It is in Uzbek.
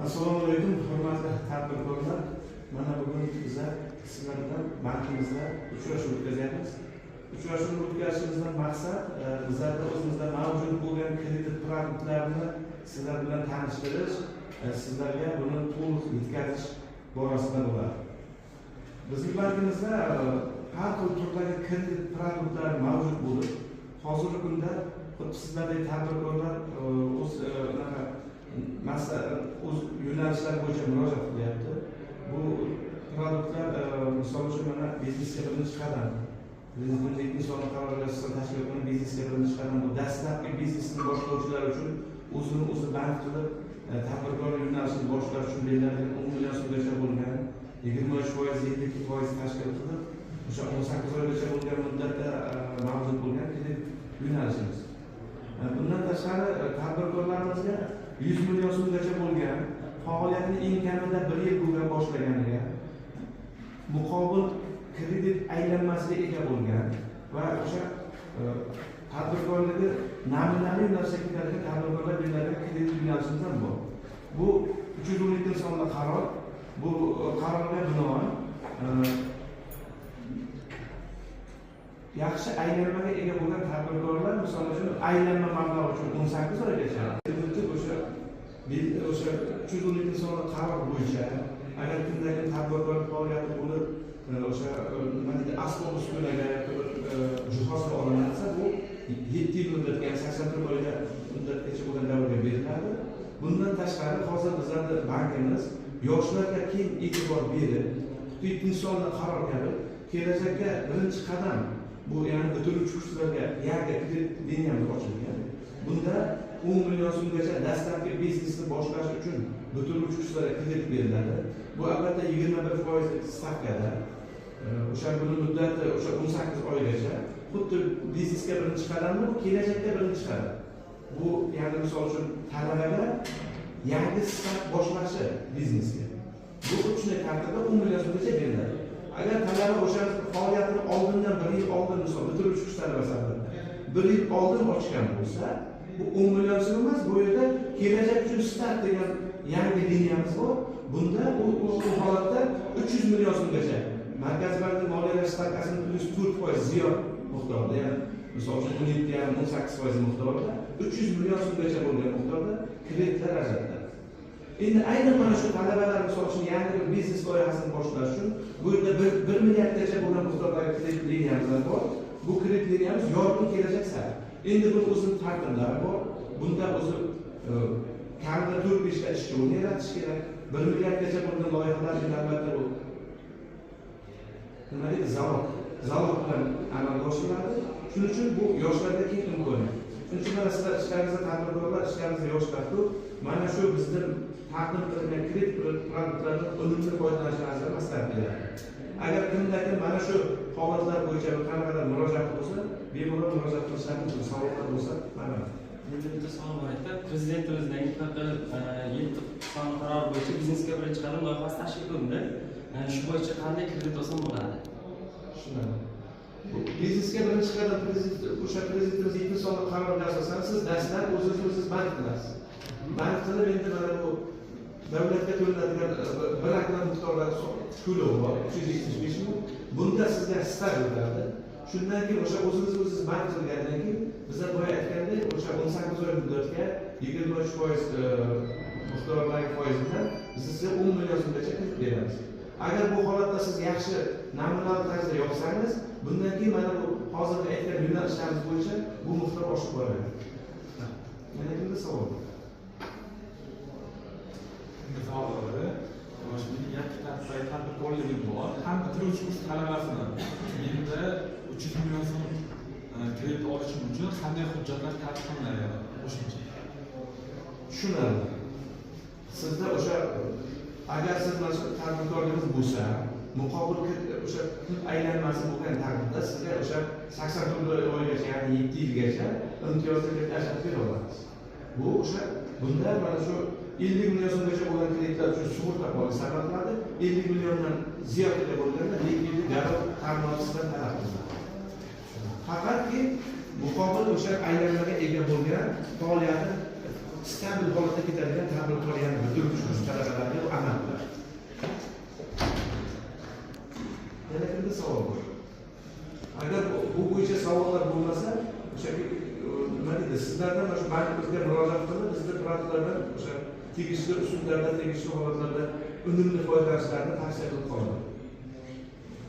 Assalomu alaykum, hurmatli tadbirkorlar. Mana bugun bizlar sizlar bilan bankimizda uchrashuv o'tkazyapmiz. Uchrashuvni o'tkazishimizdan maqsad bizlarda o'zimizda mavjud bo'lgan kredit produktlarini sizlar bilan tanishtirish, sizlarga buni to'liq yetkazish borasida bo'ladi. Bizning bankimizda har xil turdagi kredit produktlari mavjud bo'lib, hozirgi kunda sizlardek tadbirkorlar o'z yo'nalishlar bo'yicha murojaat qilyapti. Bu produktlar misol uchun mana biznesga birinchi qadam. Prezident 2 sonli qarorlar asosida tashkil etilgan biznesga birinchi qadam. Bu dastlabki biznesni boshlovchilar uchun o'zini o'zi band qilib tadbirkorlik yo'nalishini boshlash uchun beriladigan 10 million so'mgacha bo'lgan 23% 7% tashkil qilib, o'sha 18 oygacha bo'lgan muddatda mavjud bo'lgan kredit yo'nalishimiz. Bundan tashqari tadbirkorlarimizga 100 million so'mgacha bo'lgan faoliyatini eng kamida 1 yil bo'lgan boshlaganiga muqobil kredit aylanmasiga ega bo'lgan va o'sha tadbirkorligi namunali yo'nalishga ketadigan tadbirkorlar beriladigan kredit yo'nalishimiz ham bor. Bu 312 sonli qaror. Bu qarorga binoan yaxshi aylanmaga ega bo'lgan tadbirkorlar, misol uchun aylanma mablag'i uchun 18 oygacha o'sha 312 sonli qaror bo'yicha agar kimdadir tadbirkorlik faoliyati bo'lib o'sha asbob uskunaga jihozga olinsa, bu 7 yil muddatga, 84 oyga muddatgacha bo'lgan davrga beriladi. Bundan tashqari hozir bizning bankimiz yoshlarga keng e'tibor berib, 7 sonli qaror kabi kelajakka birinchi qadam bu ya'ni bitiruvchi kurslarga yangi kredit liniyamiz ochilgan. Bunda 10 million so'mgacha dastlabki biznesni boshlash uchun bitiruvchi kurslarga kredit beriladi. Bu albatta 21% stavkada. O'sha buni muddati o'sha 18 oygacha. Xuddi biznesga birinchi qadammi, bu kelajakka birinchi qadam. Bu ya'ni misol uchun talabalar yangi start boshlashi biznesga. Bu uchun tartibda 10 million so'mgacha beriladi. Agar talaba o'sha faoliyatini oldindan 1 yil oldin misol bitiruvchi kurs talabasi 1 yil oldin ochgan bo'lsa, bu 10 million so'm emas, bu yerda kelajak uchun start degan yangi liniyamiz bor. Bunda u holatda 300 million so'mgacha Markaziy bankning moliyaviy stavkasining +4% ziyod miqdorda, ya'ni misol uchun 17,5-18% miqdorida 300 million so'mgacha bo'lgan miqdorda kreditlar ajratiladi. Endi aynan mana shu talabalar misol uchun yangi bir biznes loyihasini boshlash uchun bu yerda 1 milliardgacha bo'lgan miqdordagi kredit liniyamiz bor. Bu kredit liniyamiz yorqin kelajak sari. Endi bu o'zining tartiblari bor. Bunda o'zi kamida 4-5 ta ishchi o'rin yaratish kerak. 1 milliardgacha bo'lgan loyihalar albatta bu nima deydi, zavod bilan amalga oshiriladi. Shuning uchun bu yoshlarga keng imkoniyat. Shuning uchun mana sizlar ishlaringizda tadbirkorlar, ishlaringizda yoshlar ko'p. Mana shu bizning taqdim qilingan kredit produktlardan unumli foydalanishlaringizni maslahat beraman. Agar kimdadir mana shu holatlar bo'yicha qanaqadir murojaat bo'lsa, bemalol murojaat qilishlaringiz mumkin. Savollar bo'lsa, mana. Birinchi savol bor edi. Prezidentimizning 7 sonli qaror bo'yicha biznesga birinchi qadam loyihasi tashkil qilindi. Shu bo'yicha qanday kredit olsam bo'ladi? Shunday. Biznesga birinchi qadam o'sha prezidentimiz 7 sonli qarorga asosan siz dastlab o'zingiz band qilasiz. Band qilib endi mana bu davlatga to'lanadigan bir raqam miqdordagi to'lov bor, 375 ming. Bunda sizga staj o'tadi. Shundan keyin o'sha o'zingiz band qilgandan keyin bizlar boya aytgandek o'sha 18 oy muddatga 23% miqdordagi foiz bilan biz sizga 10 million so'mgacha kredit beramiz. Agar bu holatda siz yaxshi namunal tarzda yopsangiz, bundan keyin mana bu hozirgi aytgan yo'nalishlarimiz bo'yicha bu miqdor oshib boradi. Yana kimda savol bor? Misollarda mana yakka tadbirkorligim bor. Ham bitiruvchi kurs talabasini endi 300 million so'm kredit olishim uchun qanday hujjatlar talab qilinadi qo'shimcha? Tushunarli. Sizda o'sha agar siz mana shu tadbirkorligingiz bo'lsa, muqobil o'sha pul aylanmasi bo'lgan taqdirda sizga o'sha 84 oygacha, ya'ni 7 yilgacha imtiyozli kredit ajratib bera olasiz. Bu o'sha bunda mana shu 50 million so'mgacha bo'lgan kreditlar uchun sug'urta polisi amal qiladi. 50 milliondan ziyodga bo'lganda likvidlik garov ta'minotisidan talab qilinadi. Faqatki muqobil o'sha aylanmaga ega bo'lgan faoliyati stabil holatda ketadigan tadbirkor yana bitirib chiqish talabalarga amal qiladi. Yana kimda savol bor? Agar bu bo'yicha savollar bo'lmasa, o'sha nima deydi, sizlardan mana shu bankimizga murojaat qilib, bizda turadilardan o'sha tegishli usullarda, tegishli holatlarda unumli foydalanishlarini tavsiya qilib qolaman.